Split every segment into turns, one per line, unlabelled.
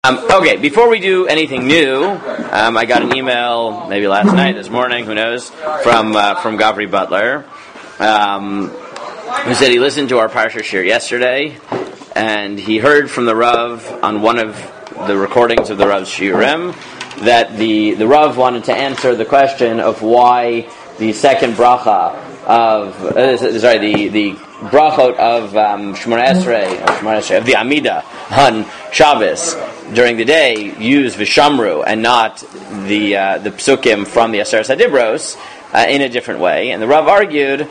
Okay, before we do anything new, I got an email, maybe last night, this morning, who knows, from Gavri Butler, who said he listened to our Parsha Shir yesterday, and he heard from the Rav on one of the recordings of the Rav's Shiurim that the Rav wanted to answer the question of why the second bracha of the brachot of Shemona Esrei, of the Amida on Shabbos during the day use Vishamru and not the psukim from the Aseret Hadibros in a different way. And the Rav argued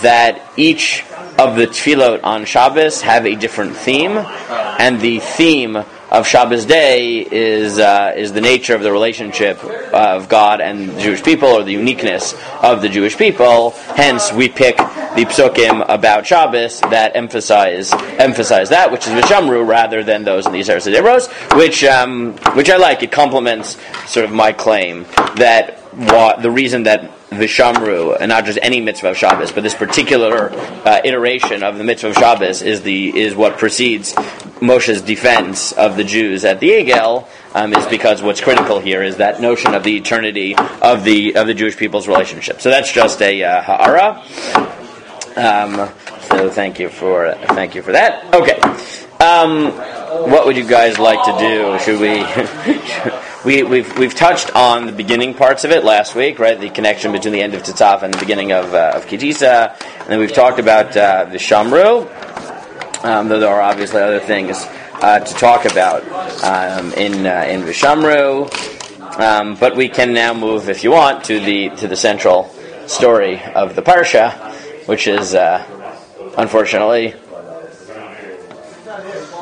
that each of the tefillot on Shabbos have a different theme, and the theme of Shabbos day is the nature of the relationship of God and the Jewish people, or the uniqueness of the Jewish people. Hence, we pick the psukim about Shabbos that emphasize that, which is Vishamru, rather than those in the Aseret Hadibros, which I like. It complements sort of my claim that the reason that Vishamru, and not just any mitzvah of Shabbos, but this particular iteration of the mitzvah of Shabbos is what precedes Moshe's defense of the Jews at the Egel, is because what's critical here is that notion of the eternity of the Jewish people's relationship. So that's just a ha'ara. So thank you for that. Okay. What would you guys like to do? Should we? We've touched on the beginning parts of it last week, right? The connection between the end of Tzatzaf and the beginning of Kitisa, and then we've talked about the Shamru. Though there are obviously other things to talk about in Vishamru, but we can now move, if you want, to the central story of the parsha, which is unfortunately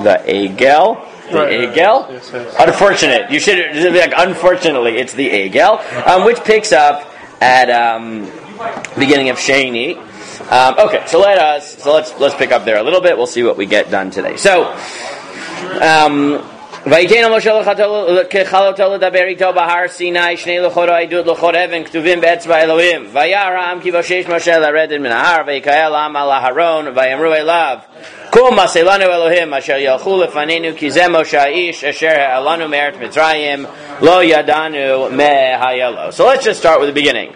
the Egel. The Egel? Yes. Unfortunate. You should be like, unfortunately, it's the Egel, which picks up at beginning of Sheni. Okay, so let's pick up there a little bit. We'll see what we get done today. So, Vayitenu Moshe l'chaloto l'daber ito bahar Sinai shnei luchot ha'idut luchot even ktuvim be'etzba Elohim vayara am ki voshesh Moshe laredet min ha'ar vayikael am al Aharon vayamru elav Kum maseh lanu Elohim asher yalchu lefanenu ki zeh Moshe ha'ish asher ha'alanu me'eretz Mitzrayim lo yadanu me'hayelo. So let's just start with the beginning.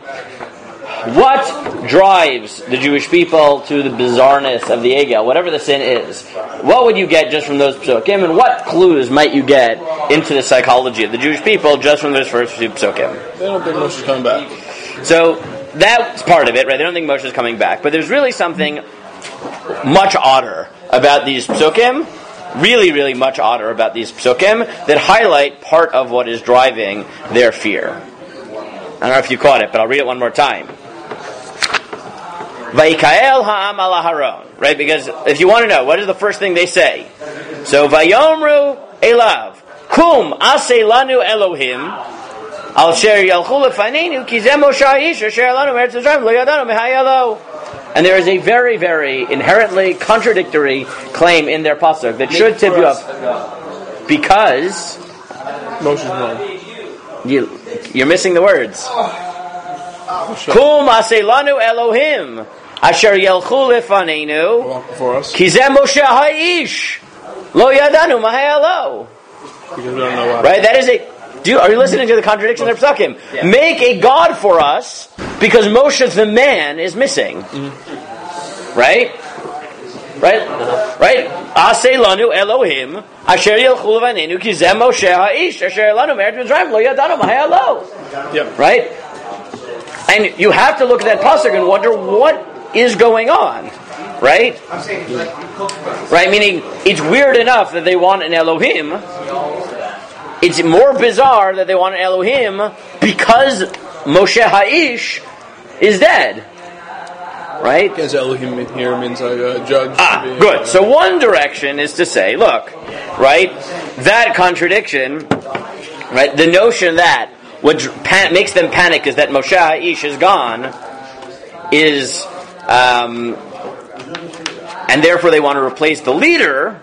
What drives the Jewish people to the bizarreness of the Egel, whatever the sin is? What would you get just from those psukim, and what clues might you get into the psychology of the Jewish people just from those first few psukim?
They don't think Moshe's coming back.
So that's part of it, right? They don't think Moshe's coming back, but there's really something much odder about these psukim, really, really much odder about these psukim, that highlight part of what is driving their fear. I don't know if you caught it, but I'll read it one more time. Vayikael ha'am al Aharon, right? Because if you want to know, what is the first thing they say? So, Vayomru elav, kum aseh lanu Elohim, al sher yalchu lefanenu, ki zeh Moshe ha'ish, asher lanu me'eretz Mitzrayim, lo yadanu mehayelo. And there is a very, very inherently contradictory claim in their pasuk that should tip you up, because
Moshe's wrong.
You're missing the words. Kum aseh lanu Elohim, asher yelchu lefanenu, ki zeh Moshe ha'ish, lo yadanu mahayelo.
Because we don't know why.
Right? That is are you listening to the contradiction of Psukim? Yeah. Make a God for us, because Moshe the man is missing. Mm-hmm. Right? Right? Aseh lanu Elohim, asher yelchu lefanenu, ki zeh Moshe ha'ish, asher lanu me'eretz Mitzrayim, lo yadanu mahayelo.
Yep.
Right? And you have to look at that pasuk and wonder what is going on, right? Right, meaning it's weird enough that they want an Elohim. It's more bizarre that they want an Elohim because Moshe Ha'ish is dead, right?
Because Elohim here means like a judge.
Good. So one direction is to say, look, right, that contradiction, right, the notion that what makes them panic is that Moshe Ha'ish is gone, and therefore they want to replace the leader,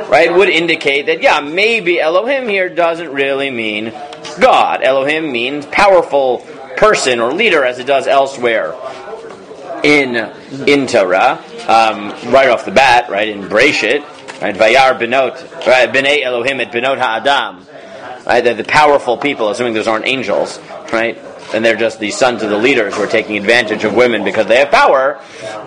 right, would indicate that, maybe Elohim here doesn't really mean God. Elohim means powerful person or leader, as it does elsewhere. in Torah, right off the bat, right in Breshit, right, Vayar benot, right, Bnei Elohim et benot ha'adam, right, they're the powerful people, assuming those aren't angels, right, and they're just the sons of the leaders who are taking advantage of women because they have power,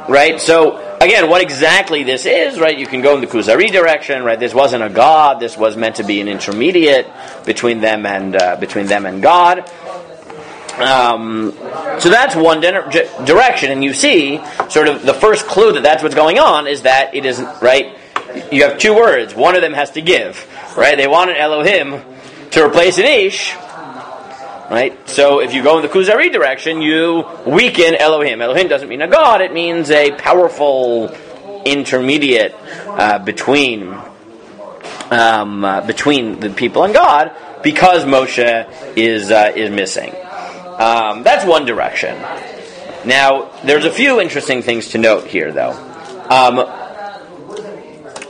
right? So again, what exactly this is, right? You can go in the Kuzari direction, right? This wasn't a god; this was meant to be an intermediate between them and God. So that's one direction, and you see sort of the first clue that that's what's going on is that it isn't, right? You have two words. One of them has to give, right? They want an Elohim to replace an Ish, right? So if you go in the Kuzari direction, you weaken Elohim. Elohim doesn't mean a god; it means a powerful intermediate between the people and God, because Moshe is missing. That's one direction. Now, there's a few interesting things to note here, though.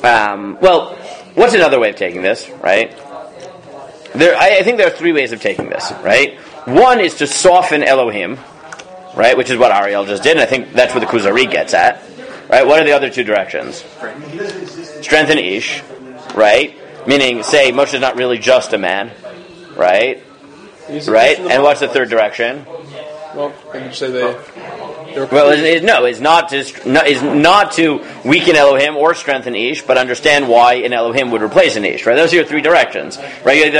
Well, what's another way of taking this, right? I think there are three ways of taking this, right? One is to soften Elohim, right, which is what Ariel just did, and I think that's what the Kuzari gets at, right? What are the other two directions? Strengthen Ish, right? Meaning, say, Moshe is not really just a man, right? Right? And what's the third direction?
Well, I can say
is not to weaken Elohim or strengthen Ish, but understand why an Elohim would replace an Ish. Right? Those are your three directions. Right? You either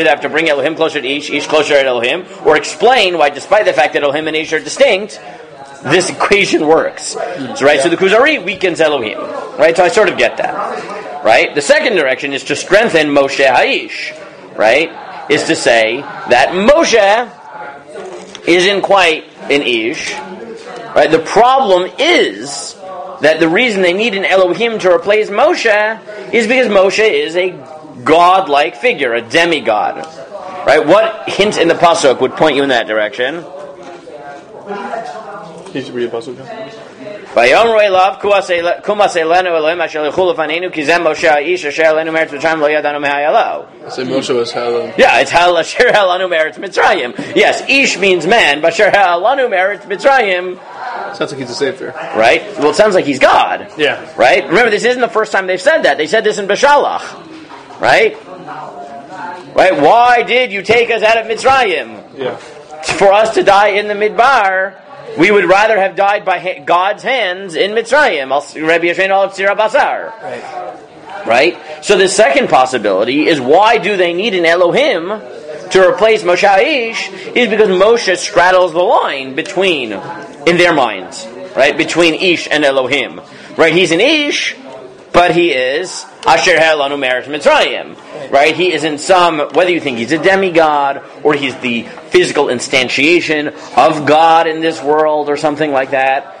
have to bring Elohim closer to Ish closer to Elohim, or explain why, despite the fact that Elohim and Ish are distinct, this equation works. So the Kuzari weakens Elohim. Right? So I sort of get that. Right? The second direction is to strengthen Moshe Ha'ish. Right? Is to say that Moshe isn't quite an Ish. Right? The problem is that the reason they need an Elohim to replace Moshe is because Moshe is a god-like figure, a demigod. Right? What hint in the pasuk would point you in that direction?
Can you read the pasuk?
Vayomru elav kumas elenu Elohim asher lichu lefanenu ki zeh Moshe ha'ish asher elenu meretz Mitzrayim lo yadanu mehayalo.
So Moshe was hell.
Yeah, it's hal asher elanu meretz Mitzrayim. Yes, Ish means man, but asher elanu meretz Mitzrayim.
Sounds like he's a savior.
Right? Well, it sounds like he's God.
Yeah.
Right? Remember, this isn't the first time they've said that. They said this in Beshalach. Right? Right? Why did you take us out of Mitzrayim?
Yeah.
For us to die in the Midbar, we would rather have died by God's hands in Mitzrayim. Rabbi Yashin al Tzira Basar. Right? So the second possibility is, why do they need an Elohim to replace Moshe Ha'ish? Is because Moshe straddles the line between, in their minds, right, between Ish and Elohim. Right? He's an Ish, but he is Asher Ha'elanu Meretz Mitzrayim. Right? He is in some, whether you think he's a demigod, or he's the physical instantiation of God in this world, or something like that.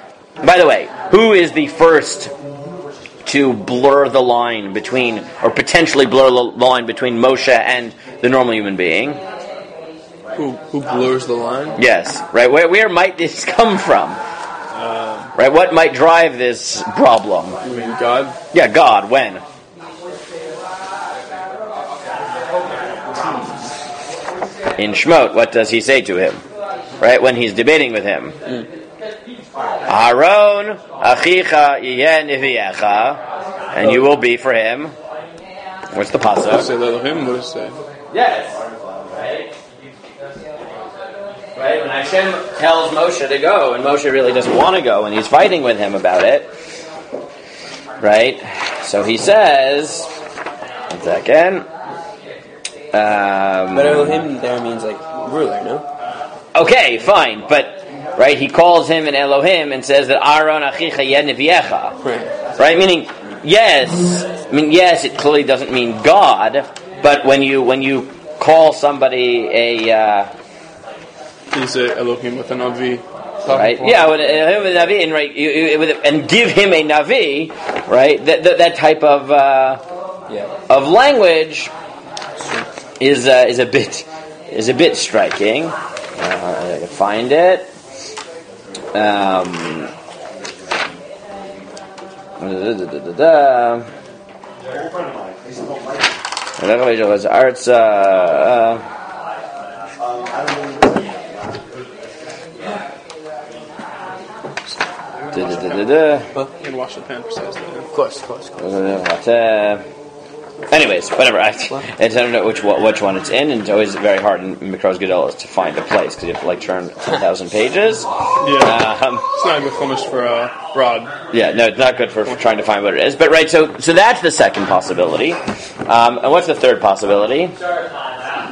By the way, who is the first to blur the line between, or potentially blur the line between Moshe and the normal human being?
Who blurs the line?
Yes. Right? Where might this come from? Right? What might drive this problem?
You mean God?
Yeah, God. When? In Shemot, what does he say to him? Right? When he's debating with him. Aaron, achicha yeh niviecha, and you will be for him. What's the pasuk?
What does it say?
Yes. Right? When Hashem tells Moshe to go, and Moshe really doesn't want to go, and he's fighting with him about it. Right? So he says, one second.
But Elohim there means like ruler, no?
Okay, fine, but right, he calls him an Elohim and says that Aaron achicha yeh niviecha. Right, meaning yes, it clearly doesn't mean God, but when you call somebody a
he's a Elohim with an Navi.
Right? Yeah, with Elohim with a Navi, and right, and give him a Navi, right? That type of language is a bit striking. I can find it.
You can wash the pan precisely.
Of course.
Anyways, whatever. I don't know which one it's in, and it's always very hard in Mikros Gedolos to find a place because you have to turn 10,000 pages.
Yeah, it's not good finish for Rod.
Yeah, no, it's not good for trying to find what it is. But so that's the second possibility. And what's the third possibility?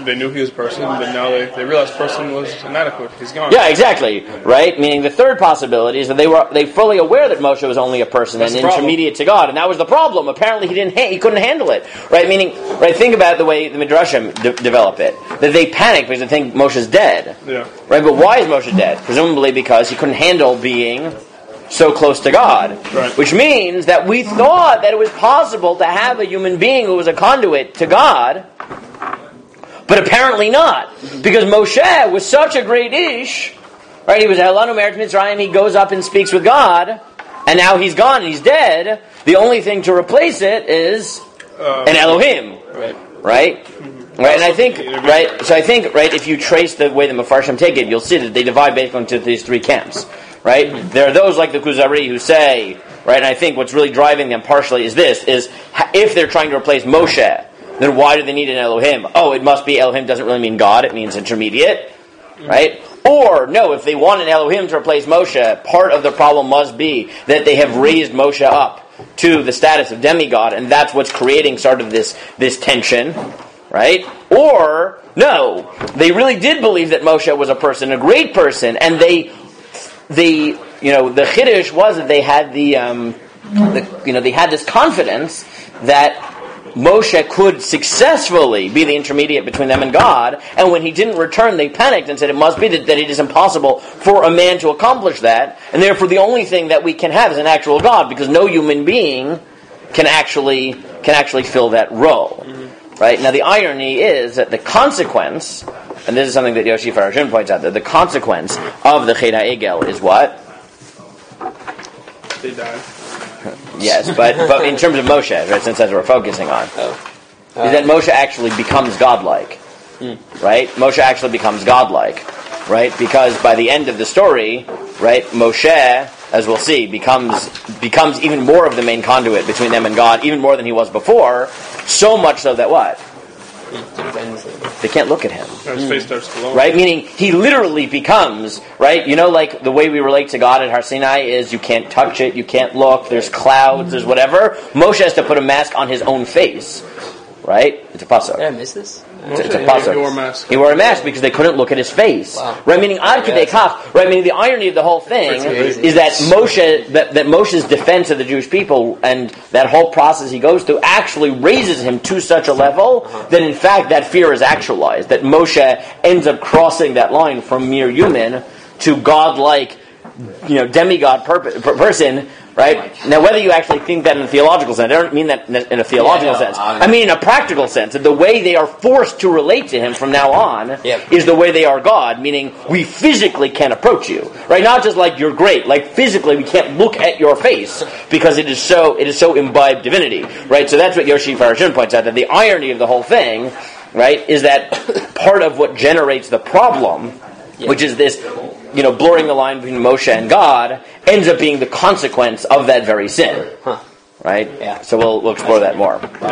They knew he was a person, but now they realized the person was inadequate. He's gone.
Yeah, exactly. Right? Meaning the third possibility is that they fully aware that Moshe was only a person and intermediate to God, and that was the problem. Apparently he couldn't handle it. Right? Meaning, think about the way the Midrashim develop it. That they panic because they think Moshe's dead.
Yeah.
Right? But why is Moshe dead? Presumably because he couldn't handle being so close to God.
Right.
Which means that we thought that it was possible to have a human being who was a conduit to God, but apparently not. Because Moshe was such a great ish, right? He was Elanu Meretz Mitzrayim, he goes up and speaks with God, and now he's gone and he's dead. The only thing to replace it is an Elohim. Right? Right, and I think, if you trace the way the Mefarshim take it, you'll see that they divide basically into these three camps. Right? There are those like the Kuzari who say, right, and I think what's really driving them partially is if they're trying to replace Moshe, then why do they need an Elohim? Oh, it must be Elohim doesn't really mean God, it means intermediate. Right? Or, no, if they want an Elohim to replace Moshe, part of the problem must be that they have raised Moshe up to the status of demigod, and that's what's creating sort of this tension. Right? Or, no, they really did believe that Moshe was a person, a great person, and the chiddush was that they had they had this confidence that Moshe could successfully be the intermediate between them and God, and when he didn't return, they panicked and said it must be that it is impossible for a man to accomplish that, and therefore the only thing that we can have is an actual God, because no human being can actually fill that role. Right? Now the irony is that the consequence, and this is something that Yoshi Farajun points out, that the consequence of the Ched HaEgel is what?
They died.
Yes, but in terms of Moshe, right, since that's what we're focusing on, is that Moshe actually becomes godlike. Right? Moshe actually becomes godlike. Right? Because by the end of the story, right, Moshe, as we'll see, becomes even more of the main conduit between them and God, even more than he was before, so much so that what? They can't look at him.
His face starts glowing.
Right? Meaning, he literally becomes, right? Like the way we relate to God at Har Sinai is you can't touch it, you can't look, there's clouds, there's whatever. Moshe has to put a mask on his own face. Right? It's a pasuk.
Did I miss this?
It's a pasuk. He wore a mask because they couldn't look at his face.
Wow.
Right? Meaning, ad kedei kach. Right? Meaning, the irony of the whole thing is that Moshe's defense of the Jewish people and that whole process he goes through actually raises him to such a level that, in fact, that fear is actualized. That Moshe ends up crossing that line from mere human to godlike, demigod person. Right? Now, whether you actually think that in a theological sense, I don't mean that in a theological sense. I mean in a practical sense, that the way they are forced to relate to him from now on is the way they are God, meaning we physically can't approach you. Right? Not just like you're great, like physically we can't look at your face because it is so imbibed divinity. Right? So that's what Yoshi Farajun points out, that the irony of the whole thing, right, is that part of what generates the problem, which is this blurring the line between Moshe and God, ends up being the consequence of that very sin. Right?
Yeah.
So we'll explore that more.